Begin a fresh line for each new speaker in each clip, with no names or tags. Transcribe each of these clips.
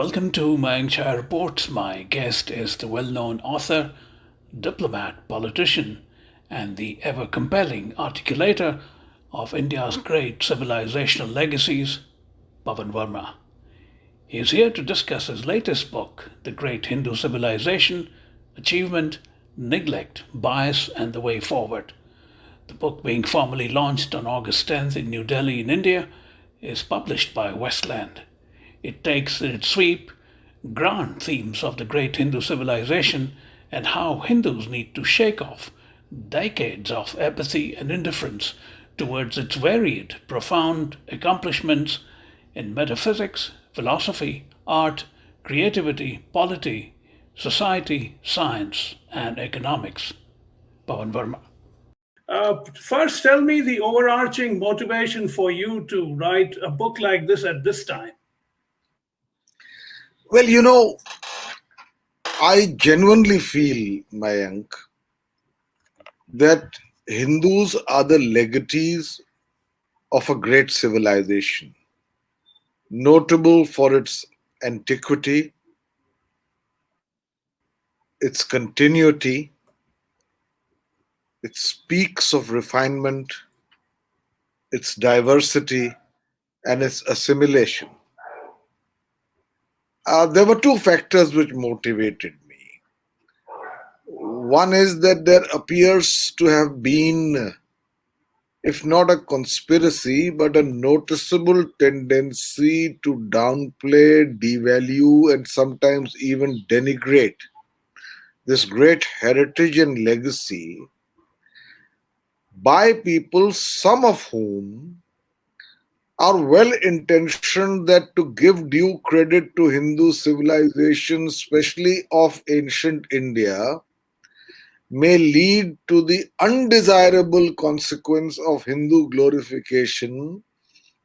Welcome to Mayank Chhaya Reports. My guest is the well known author, diplomat, politician, and the ever compelling articulator of India's great civilizational legacies, Pavan Varma. He is here to discuss his latest book, The Great Hindu Civilization Achievement, Neglect, Bias, and the Way Forward. The book, being formally launched on August 10th in New Delhi, in India, is published by Westland. It takes in its sweep grand themes of the great Hindu civilization and how Hindus need to shake off decades of apathy and indifference towards its varied, profound accomplishments in metaphysics, philosophy, art, creativity, polity, society, science, and economics. Pavan Varma. First, tell me the overarching motivation for you to write a book like this at this time.
Well, I genuinely feel, Mayank, that Hindus are the legatees of a great civilization, notable for its antiquity, its continuity, its peaks of refinement, its diversity, and its assimilation. There were two factors which motivated me. One is that there appears to have been, if not a conspiracy, but a noticeable tendency to downplay, devalue, and sometimes even denigrate this great heritage and legacy by people, some of whom are well intentioned, that to give due credit to Hindu civilization, especially of ancient India, may lead to the undesirable consequence of Hindu glorification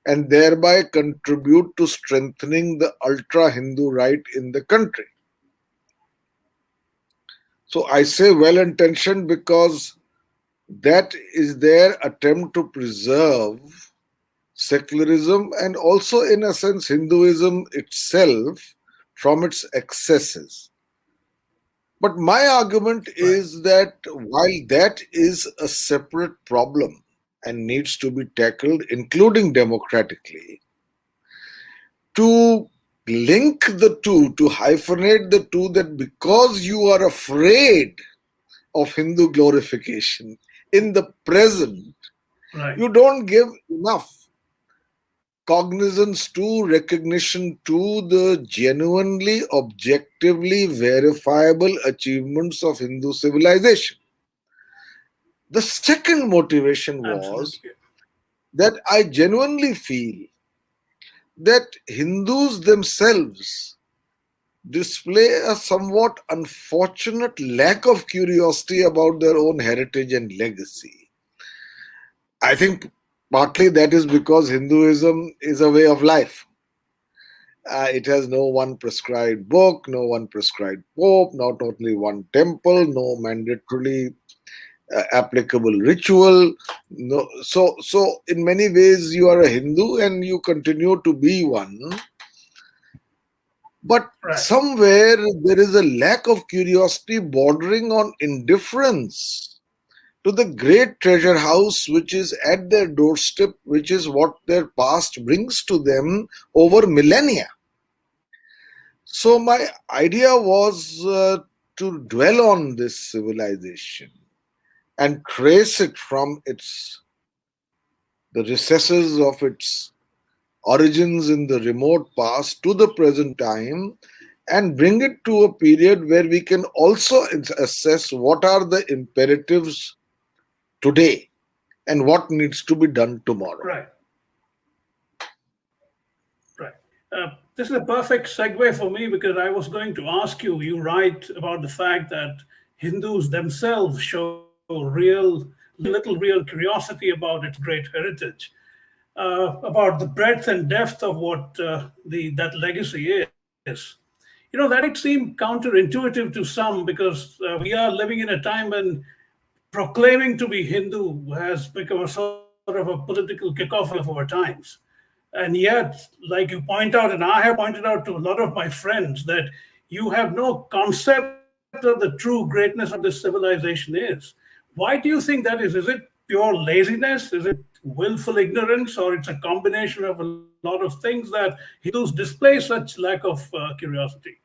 and thereby contribute to strengthening the ultra Hindu right in the country. So I say well intentioned because that is their attempt to preserve secularism and also, in a sense, Hinduism itself from its excesses. But my argument is that while that is a separate problem and needs to be tackled, including democratically, to link the two, to hyphenate the two, that because you are afraid of Hindu glorification in the present, you don't give enough cognizance to, recognition to the genuinely, objectively verifiable achievements of Hindu civilization. The second motivation was that I genuinely feel that Hindus themselves display a somewhat unfortunate lack of curiosity about their own heritage and legacy. I think partly that is because Hinduism is a way of life. It has no one prescribed book, no one prescribed pope, not only one temple, no mandatorily applicable ritual. No, so in many ways you are a Hindu and you continue to be one. But somewhere there is a lack of curiosity bordering on indifference to the great treasure house which is at their doorstep, which is what their past brings to them over millennia. So my idea was to dwell on this civilization and trace it from the recesses of its origins in the remote past to the present time, and bring it to a period where we can also assess what are the imperatives today and what needs to be done tomorrow.
Right. This is a perfect segue for me because I was going to ask you. You write about the fact that Hindus themselves show little real curiosity about its great heritage, about the breadth and depth of what that legacy is. That might seem counterintuitive to some because we are living in a time when proclaiming to be Hindu has become a sort of a political cacophony of our times. And yet, like you point out, and I have pointed out to a lot of my friends, that you have no concept of the true greatness of this civilization is. Why do you think that is? Is it pure laziness? Is it willful ignorance? Or it's a combination of a lot of things that Hindus display such lack of curiosity?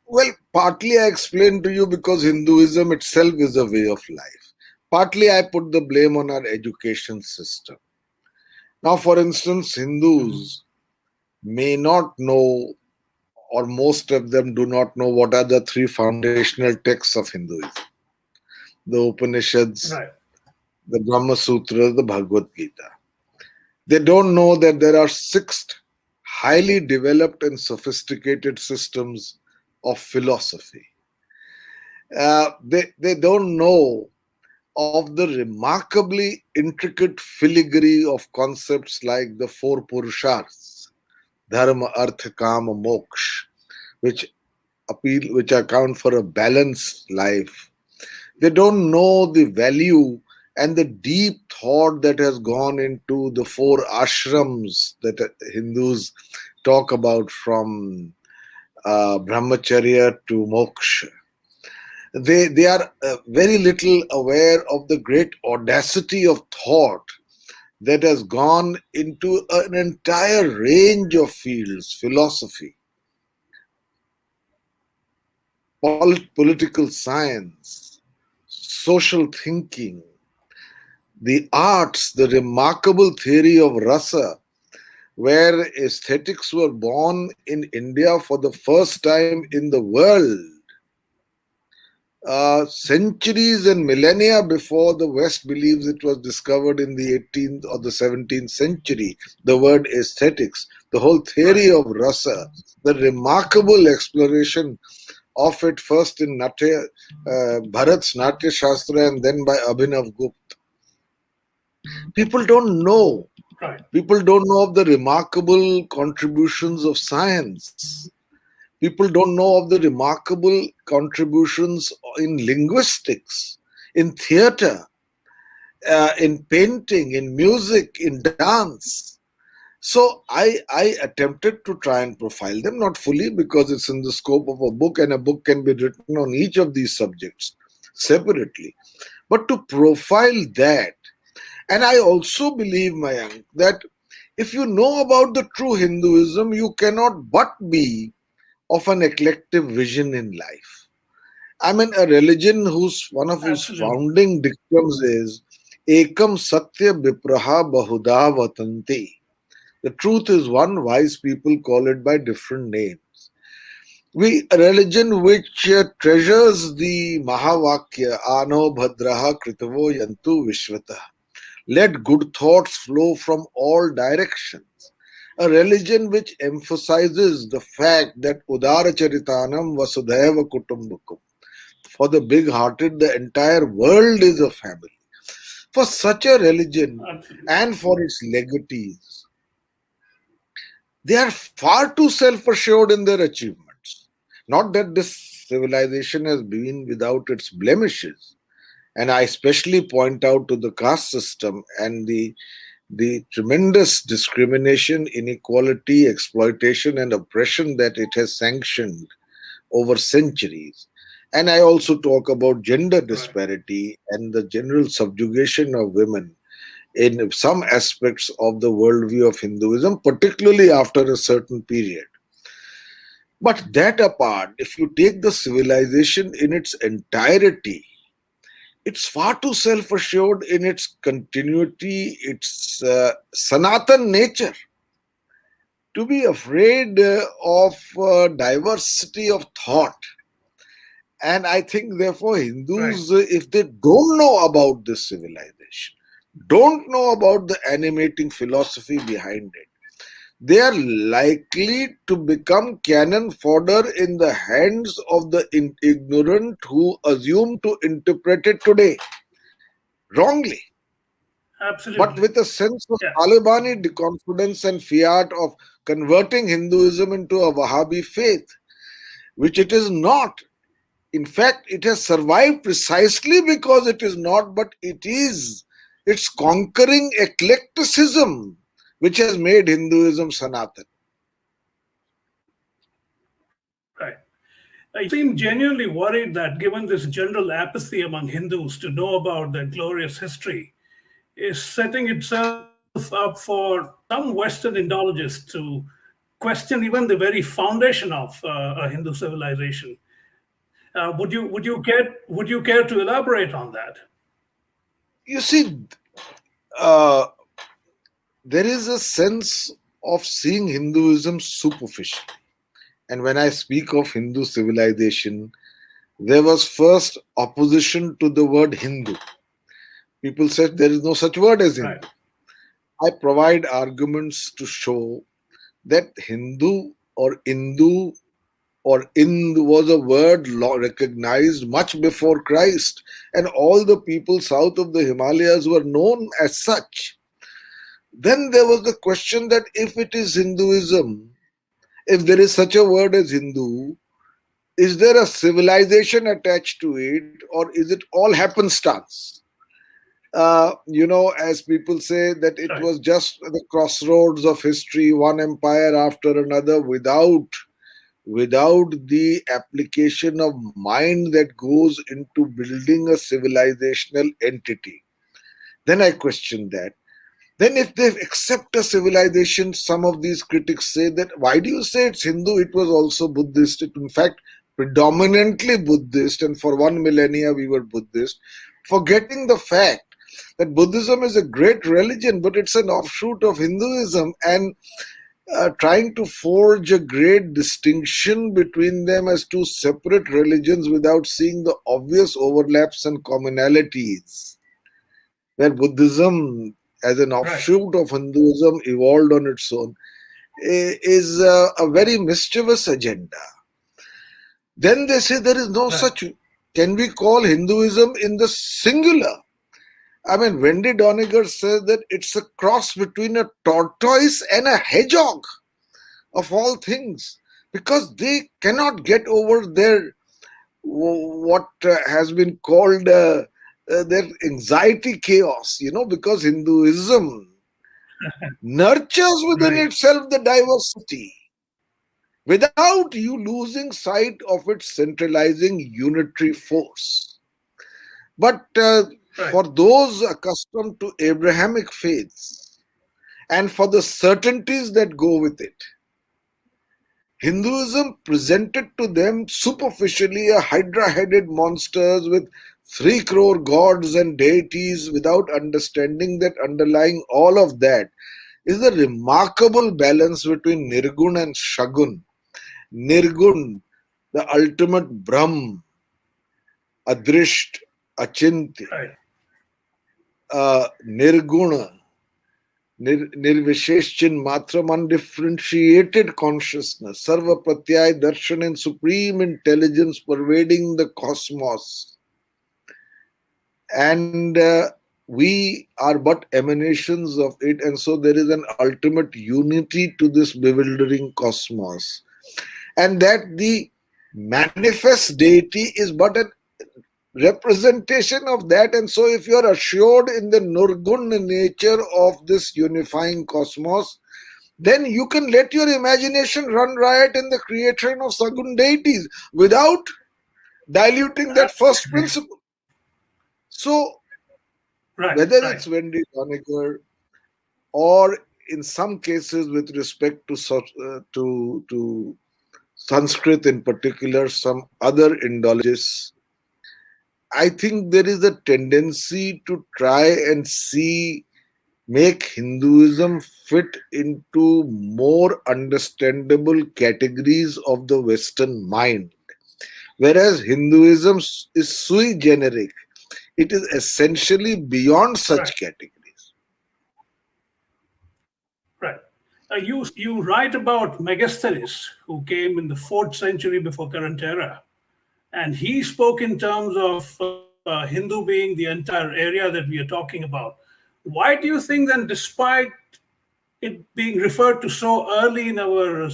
Well, partly I explained to you because Hinduism itself is a way of life. Partly I put the blame on our education system. Now, for instance,
Mhm.
Hindus may not know, or most of them do not know, what are the three foundational texts of Hinduism: the Upanishads,
Right.
the Brahma Sutras, the Bhagavad Gita. They don't know that there are six highly developed and sophisticated systems of philosophy. They don't know of the remarkably intricate filigree of concepts like the four Purusharthas, Dharma, Artha, Kama, Moksha, which which account for a balanced life. They don't know the value and the deep thought that has gone into the four ashrams that Hindus talk about, from brahmacharya to moksha. They are very little aware of the great audacity of thought that has gone into an entire range of fields: philosophy, political science, social thinking, the arts, the remarkable theory of rasa, where aesthetics were born in India for the first time in the world, centuries and millennia before the West believes it was discovered in the 18th or the 17th century. The word aesthetics, the whole theory
Right.
of rasa, the remarkable exploration of it first in Bharat's Natya Shastra and then by Abhinav Gupta. People don't know.
Right.
People don't know of the remarkable contributions of science. People don't know of the remarkable contributions in linguistics, in theater, in painting, in music, in dance. So I attempted to try and profile them, not fully because it's in the scope of a book, and a book can be written on each of these subjects separately, but to profile that. And I also believe, Mayank, that if you know about the true Hinduism, you cannot but be of an eclectic vision in life. I mean, a religion one of whose
Absolutely.
founding dictums is Ekam Satya Vipraha Bahuda Vatanti. The truth is one, wise people call it by different names. We a religion which treasures the Mahavakya Ano Bhadraha Kritavo Yantu Vishvata. Let good thoughts flow from all directions. A religion which emphasizes the fact that Udara Charitanam Vasudhaiva Kutumbakum. For the big hearted, the entire world is a family. For such a religion
Absolutely.
and for its legatees, they are far too self assured in their achievements. Not that this civilization has been without its blemishes. And I especially point out to the caste system and the tremendous discrimination, inequality, exploitation, and oppression that it has sanctioned over centuries. And I also talk about gender
Right.
disparity and the general subjugation of women in some aspects of the worldview of Hinduism, particularly after a certain period. But that apart, if you take the civilization in its entirety, it's far too self assured in its continuity, its Sanatan nature, to be afraid of diversity of thought. And I think, therefore,
Right.
Hindus, if they don't know about this civilization, don't know about the animating philosophy behind it, they are likely to become cannon fodder in the hands of the ignorant who assume to interpret it today wrongly, but
Absolutely.
with a sense of
Yeah.
Talibani confidence and fiat of converting Hinduism into a Wahhabi faith, which it is not. In fact, it has survived precisely because it is not, but it is. Its conquering eclecticism which has made Hinduism Sanatan.
Right. You seem genuinely worried that given this general apathy among Hindus to know about their glorious history, is setting itself up for some Western Indologists to question even the very foundation of a Hindu civilization. Would you care to elaborate on that?
You see, uh, there is a sense of seeing Hinduism superficially. And when I speak of Hindu civilization, there was first opposition to the word Hindu. People said there is no such word as
Right.
Hindu. I provide arguments to show that Hindu or Indu or Ind was a word recognized much before Christ, and all the people south of the Himalayas were known as such. Then there was the question that if it is Hinduism, if there is such a word as Hindu, is there a civilization attached to it, or is it all happenstance? As people say, that it
Right.
was just the crossroads of history, one empire after another, without the application of mind that goes into building a civilizational entity. Then I question that. Then, if they accept a civilization, some of these critics say that why do you say it's Hindu? It was also Buddhist. It, in fact, predominantly Buddhist, and for one millennia we were Buddhist, forgetting the fact that Buddhism is a great religion, but it's an offshoot of Hinduism, and trying to forge a great distinction between them as two separate religions without seeing the obvious overlaps and commonalities, where Buddhism, as an
Right.
offshoot of Hinduism, evolved on its own, is a very mischievous agenda. Then they say there is no
Right.
such. Can we call Hinduism in the singular? I mean, Wendy Doniger says that it's a cross between a tortoise and a hedgehog, of all things, because they cannot get over their what has been called their anxiety chaos, because Hinduism nurtures within
Right.
itself the diversity without you losing sight of its centralizing unitary force. But
Right.
for those accustomed to Abrahamic faiths and for the certainties that go with it, Hinduism presented to them superficially a hydra headed monsters with 3 crore gods and deities without understanding that underlying all of that is the remarkable balance between Nirgun and Shagun. Nirgun, the ultimate Brahm, Adrisht, Achintya,
Right.
Nirguna, Nirvisheshin Matram, undifferentiated consciousness, Sarva Pratyay Darshan, and supreme intelligence pervading the cosmos. And we are but emanations of it, and so there is an ultimate unity to this bewildering cosmos. And that the manifest deity is but a representation of that. And so, if you are assured in the Nirgun nature of this unifying cosmos, then you can let your imagination run riot in the creation of Sagun deities without diluting that first principle. So,
Right.
whether
Right.
it's Wendy Doniger or in some cases with respect to Sanskrit in particular, some other Indologists, I think there is a tendency to try and make Hinduism fit into more understandable categories of the Western mind. Whereas Hinduism is sui generic, it is essentially beyond
Right.
such categories.
Right. You write about Megasthenes, who came in the 4th century before current era, and he spoke in terms of Hindu being the entire area that we are talking about. Why do you think then, despite it being referred to so early in our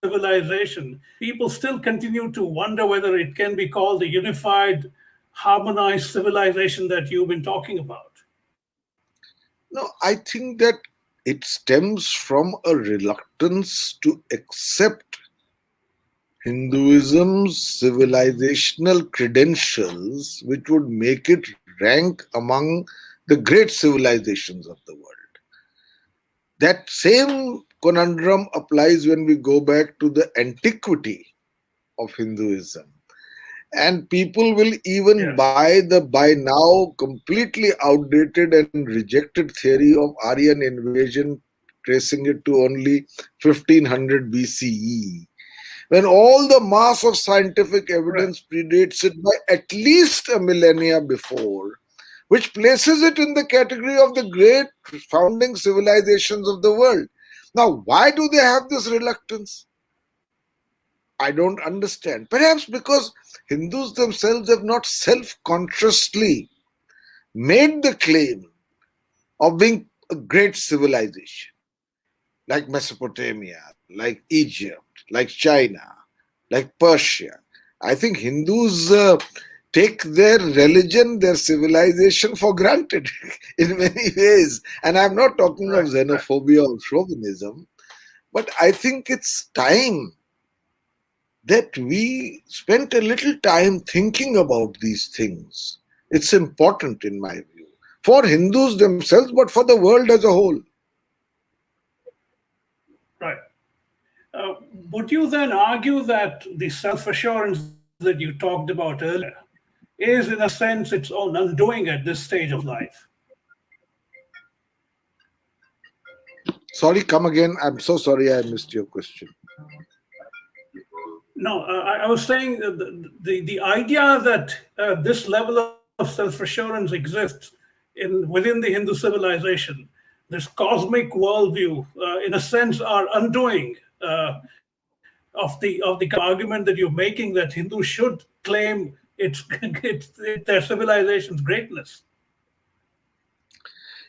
civilization, people still continue to wonder whether it can be called the unified, harmonized civilization that you've been talking about?
No, I think that it stems from a reluctance to accept Hinduism's civilizational credentials, which would make it rank among the great civilizations of the world. That same conundrum applies when we go back to the antiquity of Hinduism. And people will even
Yeah.
buy the by now completely outdated and rejected theory of Aryan invasion, tracing it to only 1500 BCE, when all the mass of scientific evidence
Right.
predates it by at least a millennia before, which places it in the category of the great founding civilizations of the world. Now, why do they have this reluctance? I don't understand. Perhaps because Hindus themselves have not self consciously made the claim of being a great civilization, like Mesopotamia, like Egypt, like China, like Persia. I think Hindus take their religion, their civilization for granted in many ways. And I'm not talking of
Right.
xenophobia or chauvinism, but I think it's time that we spent a little time thinking about these things. It's important, in my view, for Hindus themselves, but for the world as a whole.
Right. Would you then argue that the self assurance that you talked about earlier is, in a sense, its own undoing at this stage of life?
Sorry, come again. I'm so sorry I missed your question.
No, I was saying the idea that this level of self assurance exists within the Hindu civilization, this cosmic worldview, in a sense, are undoing of the kind of argument that you're making that Hindus should claim it's their civilization's greatness.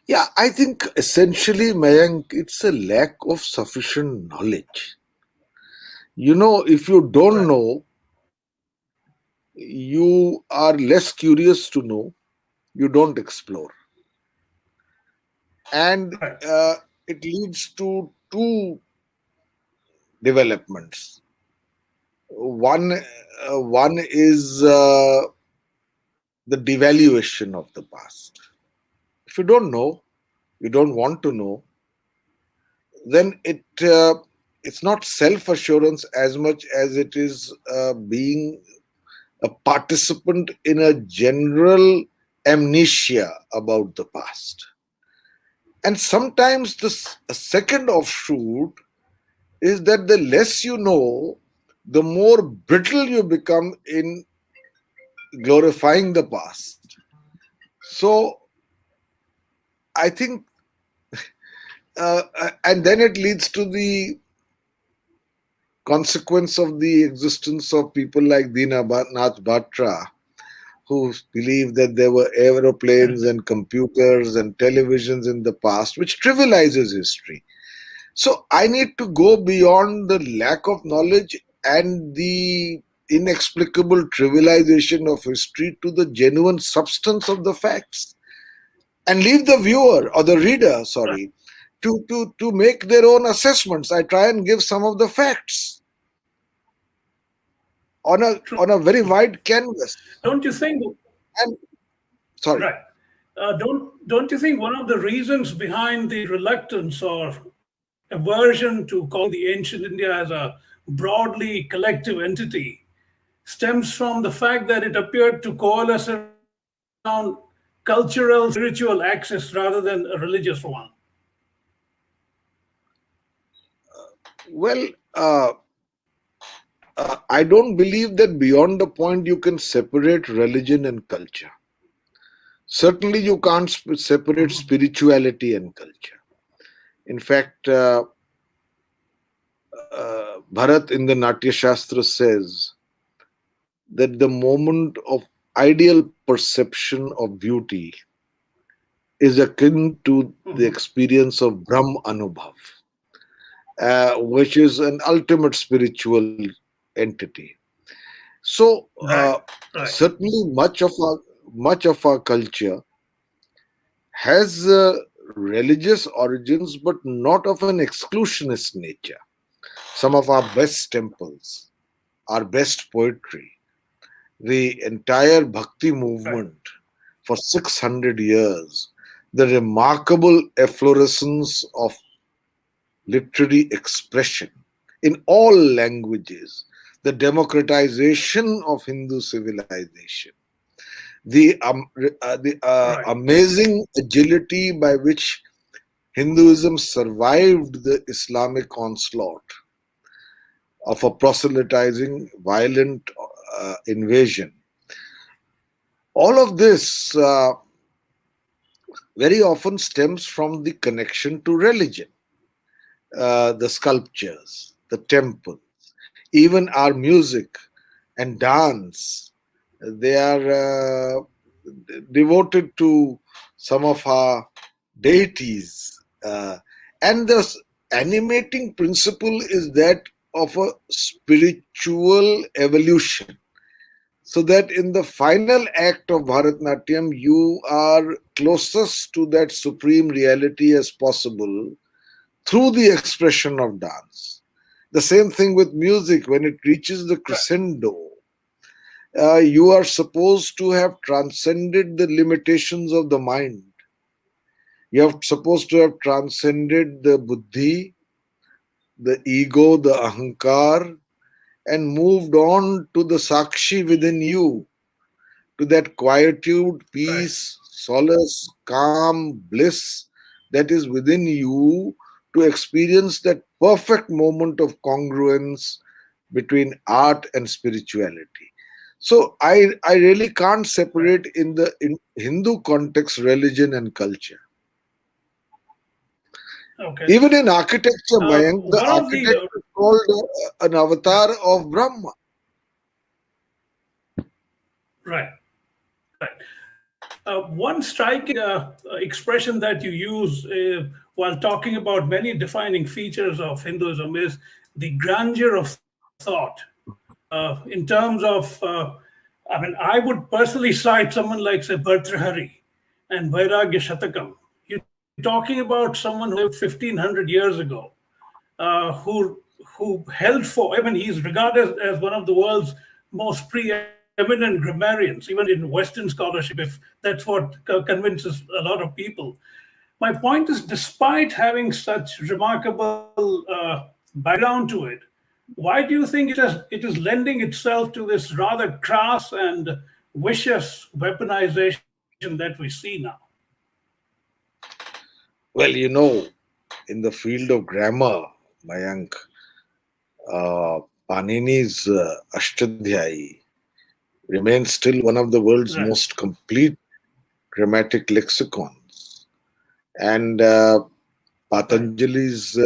Yeah, I think essentially, Mayank, it's a lack of sufficient knowledge. If you don't
Right.
know, you are less curious to know, you don't explore. And
Right.
it leads to two developments. One is the devaluation of the past. If you don't know, you don't want to know, then it's not self assurance as much as it is being a participant in a general amnesia about the past. And sometimes a second offshoot is that the less you know, the more brittle you become in glorifying the past. So I think, and then it leads to the consequence of the existence of people like Dinanath Batra, who believed that there were aeroplanes
Yes.
and computers and televisions in the past, which trivializes history. So I need to go beyond the lack of knowledge and the inexplicable trivialization of history to the genuine substance of the facts, and leave the viewer or the reader,
Right.
sorry, to make their own assessments. I try and give some of the facts on a
True.
very
True.
wide canvas.
Don't you think?
And sorry.
Right. Don't you think one of the reasons behind the reluctance or aversion to calling the ancient India as a broadly collective entity stems from the fact that it appeared to coalesce around cultural, spiritual axis rather than a religious one?
Well, I don't believe that beyond the point you can separate religion and culture. Certainly, you can't separate spirituality and culture. In fact, Bharat in the Natya Shastra says that the moment of ideal perception of beauty is akin to the
Mhm.
experience of Brahm Anubhav, which is an ultimate spiritual entity. So,
Right. Right.
certainly, much of our culture has religious origins, but not of an exclusionist nature. Some of our best temples, our best poetry, the entire bhakti
Right.
movement for 600 years, the remarkable efflorescence of literary expression in all languages, the democratization of Hindu civilization, the
Right.
amazing agility by which Hinduism survived the Islamic onslaught of a proselytizing, violent invasion. All of this very often stems from the connection to religion, the sculptures, the temple, even our music and dance. They are devoted to some of our deities. And the animating principle is that of a spiritual evolution. So that in the final act of Bharatnatyam, you are closest to that supreme reality as possible through the expression of dance. The same thing with music, when it reaches the
Right.
crescendo, you are supposed to have transcended the limitations of the mind. You are supposed to have transcended the buddhi, the ego, the ahankar, and moved on to the sakshi within you, to that quietude,
Right.
peace, solace, calm, bliss that is within you, to experience that perfect moment of congruence between art and spirituality. So I really can't
Right.
separate in Hindu context religion and culture.
Okay.
Even in architecture, Mayank, the
One of the
architect is called an avatar of Brahma.
right. Right. One striking expression that you use while talking about many defining features of Hinduism is the grandeur of thought. In terms of, I mean, I would personally cite someone like, say, Bhartrhari and Vairagya Shatakam. You're talking about someone who lived 1500 years ago, who held for. I mean, he's regarded as one of the world's most preeminent grammarians, even in Western scholarship, if that's what convinces a lot of people. My point is, despite having such remarkable background to it, why do you think it is lending itself to this rather crass and vicious weaponization that we see now?
Well, in the field of grammar, Mayank, Panini's Ashtadhyayi remains still one of the world's
Right.
most complete grammatic lexicons. And
Right.
Patanjali's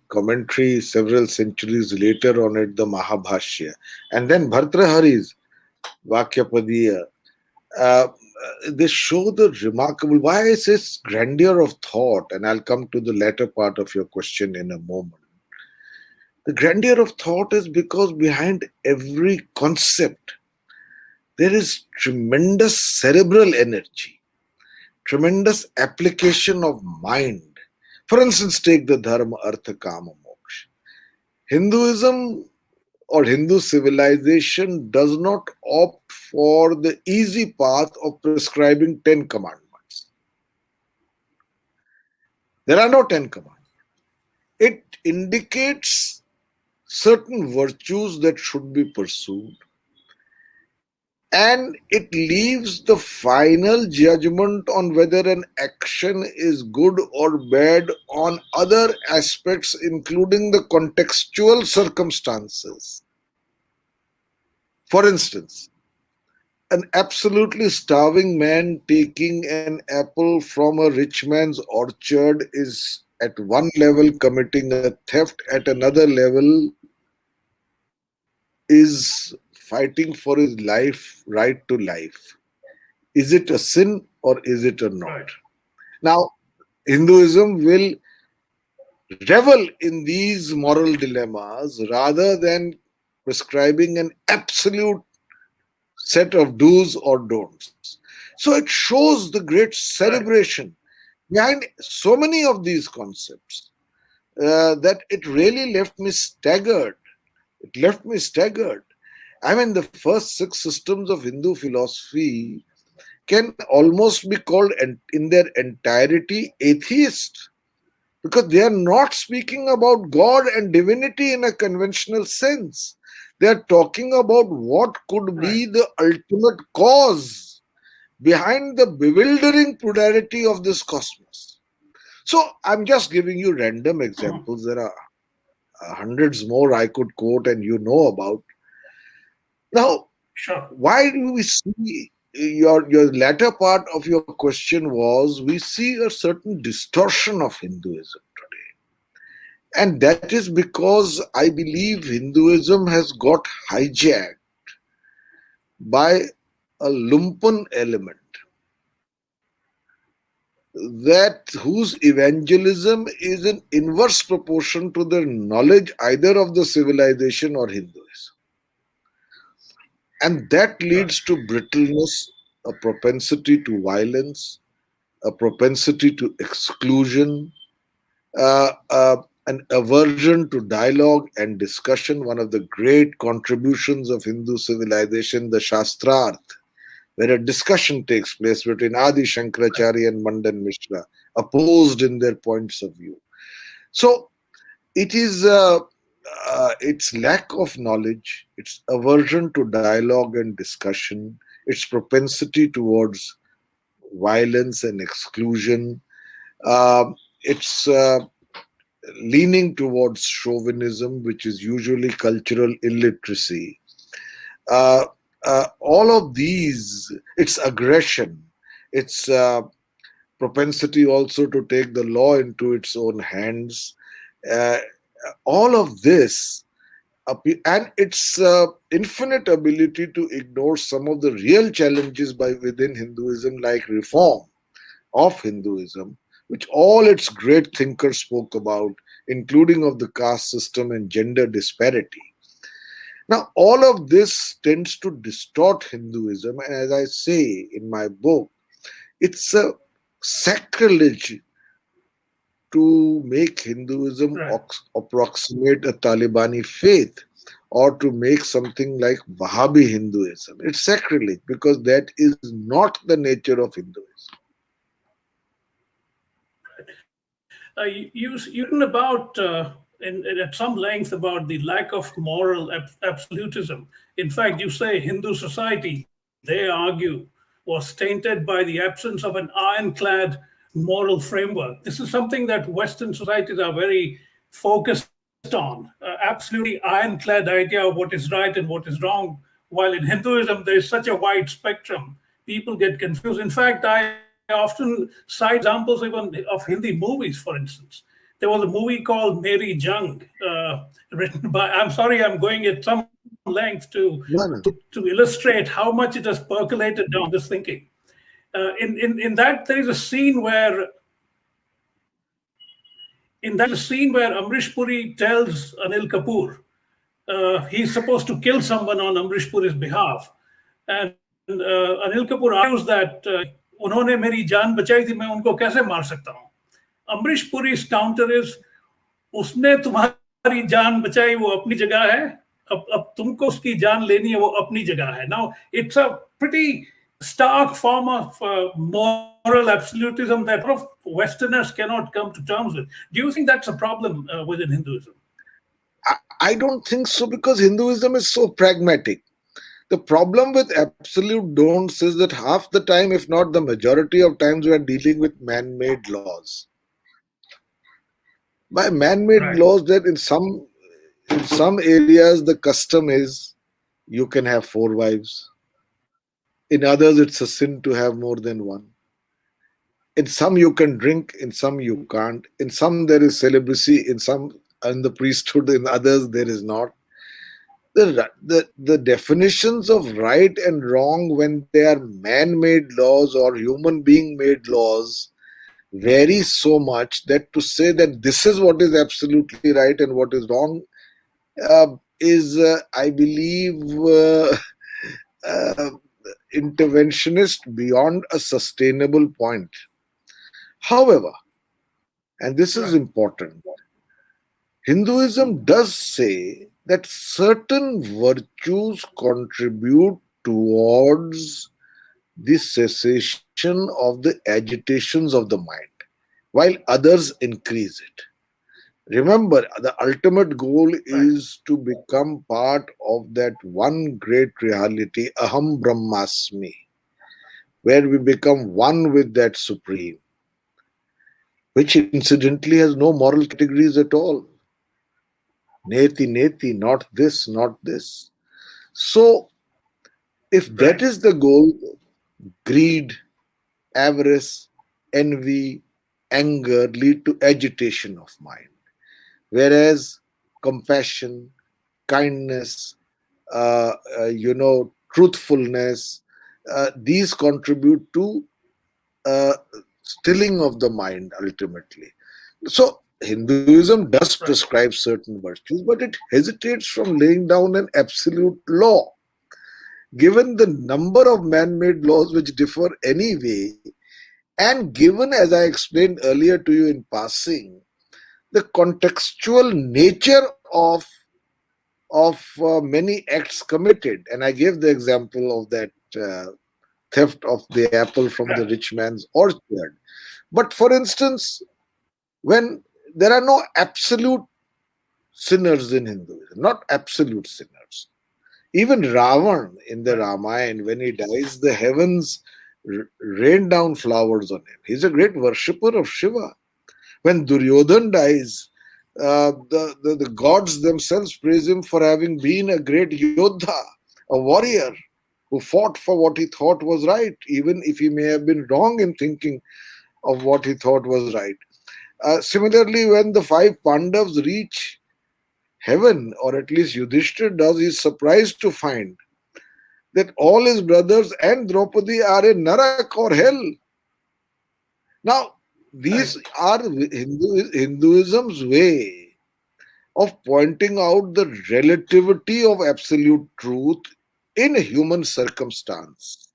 commentary several centuries later on it, the Mahabhashya. And then Bhartrhari's Vakyapadiya. Uh, they show the remarkable, why I say grandeur of thought, and I'll come to the latter part of your question in a moment. The grandeur of thought is because behind every concept, there is tremendous cerebral energy, tremendous application of mind. For instance, take the Dharma, Artha, Kama, Moksha. Hinduism or Hindu civilization does not opt for the easy path of prescribing 10 commandments. There are no 10 commandments. It indicates certain virtues that should be pursued, and it leaves the final judgment on whether an action is good or bad on other aspects, including the contextual circumstances. For instance, an absolutely starving man taking an apple from a rich man's orchard is at one level committing a theft, at another level is fighting for his life, right to life. Is it a sin or is it a not?
Right.
Now, Hinduism will revel in these moral dilemmas rather than prescribing an absolute set of do's or don'ts. So it shows the great
Right.
celebration behind so many of these concepts that it really left me staggered. It left me staggered. I mean, the first six systems of Hindu philosophy can almost be called in their entirety atheist, because they are not speaking about God and divinity in a conventional sense. They are talking about what could be
Right.
the ultimate cause behind the bewildering plurality of this cosmos. So I'm just giving you random examples. There are hundreds more I could quote and you know about. Now,
Sure.
why do we see your latter part of your question was we see a certain distortion of Hinduism today. And that is because I believe Hinduism has got hijacked by a lumpen element that whose evangelism is in inverse proportion to the knowledge either of the civilization or Hinduism. And that leads
Right.
to brittleness, a propensity to violence, a propensity to exclusion, an aversion to dialogue and discussion. One of the great contributions of Hindu civilization, the Shastrarth, where a discussion takes place between Adi Shankaracharya and Mandan Mishra, opposed in their points of view. So it is its lack of knowledge, its aversion to dialogue and discussion, its propensity towards violence and exclusion, its leaning towards chauvinism, which is usually cultural illiteracy. Uh, all of these, its aggression, its propensity also to take the law into its own hands, uh, all of this, and its infinite ability to ignore some of the real challenges by within Hinduism, like reform of Hinduism, which all its great thinkers spoke about, including of the caste system and gender disparity. Now, all of this tends to distort Hinduism, and as I say in my book, it's a sacrilege to make Hinduism
Right.
approximate a Talibani faith or to make something like Wahhabi Hinduism. It's sacrilege because that is not the nature of Hinduism.
You've written about at some length about the lack of moral absolutism. In fact, you say Hindu society, they argue, was tainted by the absence of an ironclad moral framework. This is something that Western societies are very focused on. Absolutely ironclad idea of what is right and what is wrong. While in Hinduism, there is such a wide spectrum, people get confused. In fact, I often cite examples even of Hindi movies, for instance. There was a movie called Mary Jung, written by, I'm sorry, I'm going at some length
No, no.
to illustrate how much it has percolated down this thinking. In that, there is a scene where Amrish Puri tells Anil Kapoor he's supposed to kill someone on Amrish Puri's behalf. And Anil Kapoor argues that उन्होंने मेरी जान बचाई थी मैं उनको कैसे मार सकता हूँ अमरीश पुरी's counter is उसने तुम्हारी जान बचाई वो अपनी जगह है अब तुमको उसकी जान लेनी है वो अपनी जगह है now it's a pretty stark form of moral absolutism that a lot of Westerners cannot come to terms with. Do you think that's a problem within Hinduism?
I don't think so because Hinduism is so pragmatic. The problem with absolute don'ts is that half the time, if not the majority of times, we are dealing with man made laws. By man made
Right.
laws, that in some areas the custom is you can have four wives. In others, it's a sin to have more than one. In some you can drink, in some you can't. In some there is celibacy, in the priesthood, in others there is not. The definitions of right and wrong when they are man-made laws or human being made laws vary so much that to say that this is what is absolutely right and what is wrong is I believe uh, interventionist beyond a sustainable point. However, and this is
Right.
important, Hinduism does say that certain virtues contribute towards the cessation of the agitations of the mind, while others increase it. Remember, the ultimate goal
Right.
is to become part of that one great reality, Aham Brahmasmi, where we become one with that Supreme, which incidentally has no moral categories at all. Neti, neti, not this, not this. So, if that
Right.
is the goal, greed, avarice, envy, anger lead to agitation of mind, whereas compassion, kindness, truthfulness, these contribute to uh, stilling of the mind ultimately. So, Hinduism does
Right.
prescribe certain virtues, but it hesitates from laying down an absolute law. Given the number of man made laws which differ anyway, and given, as I explained earlier to you in passing, the contextual nature of many acts committed, and I gave the example of that theft of the apple from the
Right.
rich man's orchard. But for instance, when there are no absolute sinners in Hinduism, not absolute sinners. Even Ravan in the
Right.
Ramayana, when he dies, the heavens rain down flowers on him. He's a great worshipper of Shiva. When Duryodhan dies, the gods themselves praise him for having been a great Yodha, a warrior who fought for what he thought was right, even if he may have been wrong in thinking of what he thought was right. Similarly, when the five Pandavas reach heaven, or at least Yudhishthir does, he's surprised to find that all his brothers and Draupadi are in Narak or hell. Now, these
Right.
are Hinduism's way of pointing out the relativity of absolute truth in a human circumstance.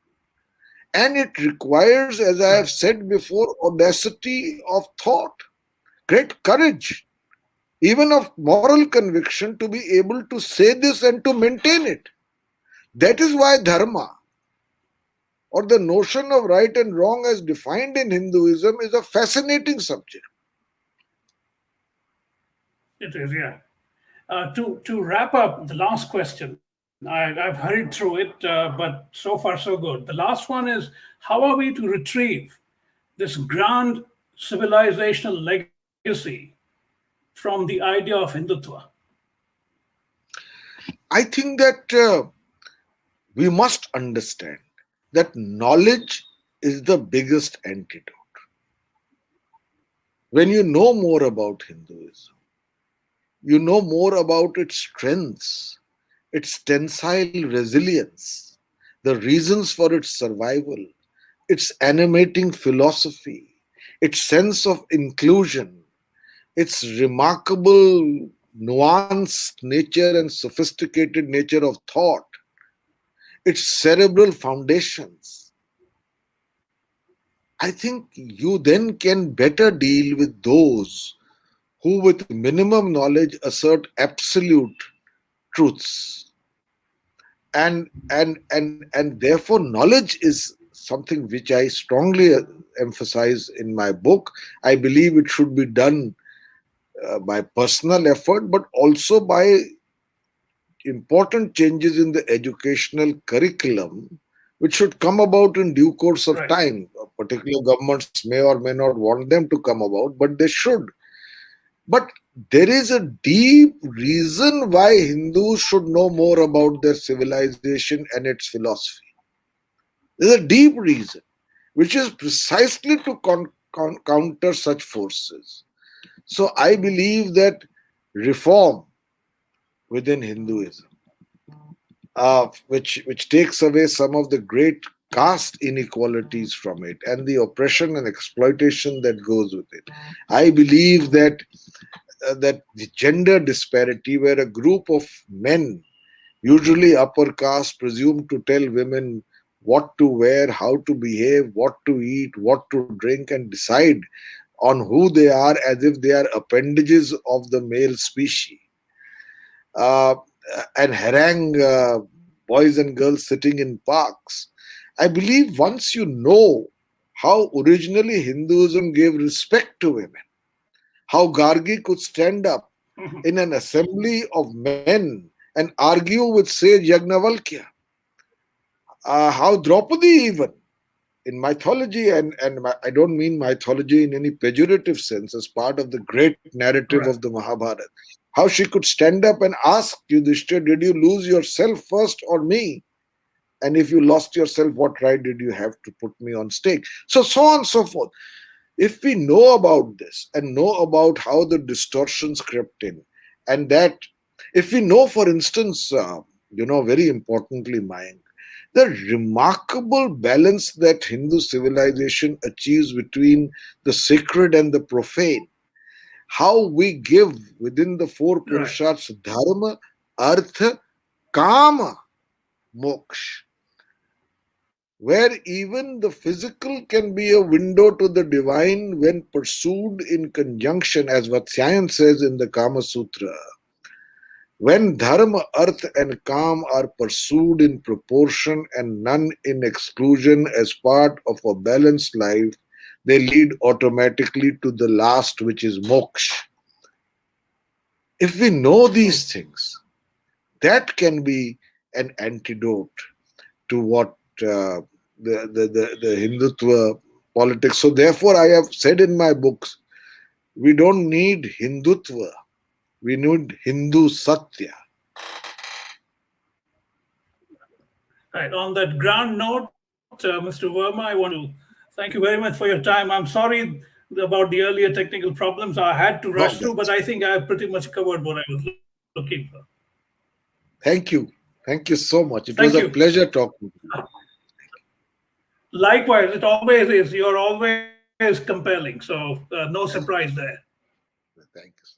And it requires, as I have
Right.
said before, audacity of thought, great courage, even of moral conviction to be able to say this and to maintain it. That is why dharma, or the notion of right and wrong as defined in Hinduism, is a fascinating subject.
It is. Yeah. To wrap up the last question, I've hurried through it, but so far so good. The last one is, how are we to retrieve this grand civilizational legacy from the idea of Hindutva?
I think that we must understand that knowledge is the biggest antidote. When you know more about Hinduism, you know more about its strengths, its tensile resilience, the reasons for its survival, its animating philosophy, its sense of inclusion, its remarkable nuanced nature and sophisticated nature of thought, its cerebral foundations. I think you then can better deal with those who, with minimum knowledge, assert absolute truths. And therefore knowledge is something which I strongly emphasize in my book. I believe it should be done by personal effort, but also by important changes in the educational curriculum, which should come about in due course of
Right.
time. Particular governments may or may not want them to come about, but they should. But there is a deep reason why Hindus should know more about their civilization and its philosophy. There's a deep reason, which is precisely to counter such forces. So I believe that reform within Hinduism, which takes away some of the great caste inequalities from it and the oppression and exploitation that goes with it. I believe that the gender disparity, where a group of men, usually upper caste, presume to tell women what to wear, how to behave, what to eat, what to drink, and decide on who they are as if they are appendages of the male species, uh, and harangue boys and girls sitting in parks. I believe once you know how originally Hinduism gave respect to women, how Gargi could stand up in an assembly of men and argue with sage Yagnavalkya, how Draupadi even in mythology, I don't mean mythology in any pejorative sense, as part of the great narrative of the
Right.
Mahabharata, how she could stand up and ask Yudhishthir, did you lose yourself first or me? And if you lost yourself, what right did you have to put me on stake? So on and so forth. If we know about this and know about how the distortions crept in, and that if we know, for instance, very importantly, Mayank, the remarkable balance that Hindu civilization achieves between the sacred and the profane, how we give within the four
Right.
purusharths dharma, artha, kama, moksha, where even the physical can be a window to the divine when pursued in conjunction, as Vatsyayan says in the Kama Sutra. When dharma, arth, and kam are pursued in proportion and none in exclusion as part of a balanced life, they lead automatically to the last, which is moksha. If we know these things, that can be an antidote to what the Hindutva politics. So, therefore, I have said in my books, we don't need Hindutva, we need Hindu Satya.
Right. On that grand note, Mr. Verma, I want to thank you very much for your time. I'm sorry about the earlier technical problems. I had to
No,
rush through, but I think I pretty much covered what I was looking for.
thank you. Thank you so much. It
Thank
was a
you.
pleasure talking to you.
Likewise, it always is. You're always compelling. So, no surprise there.
Thank you so much.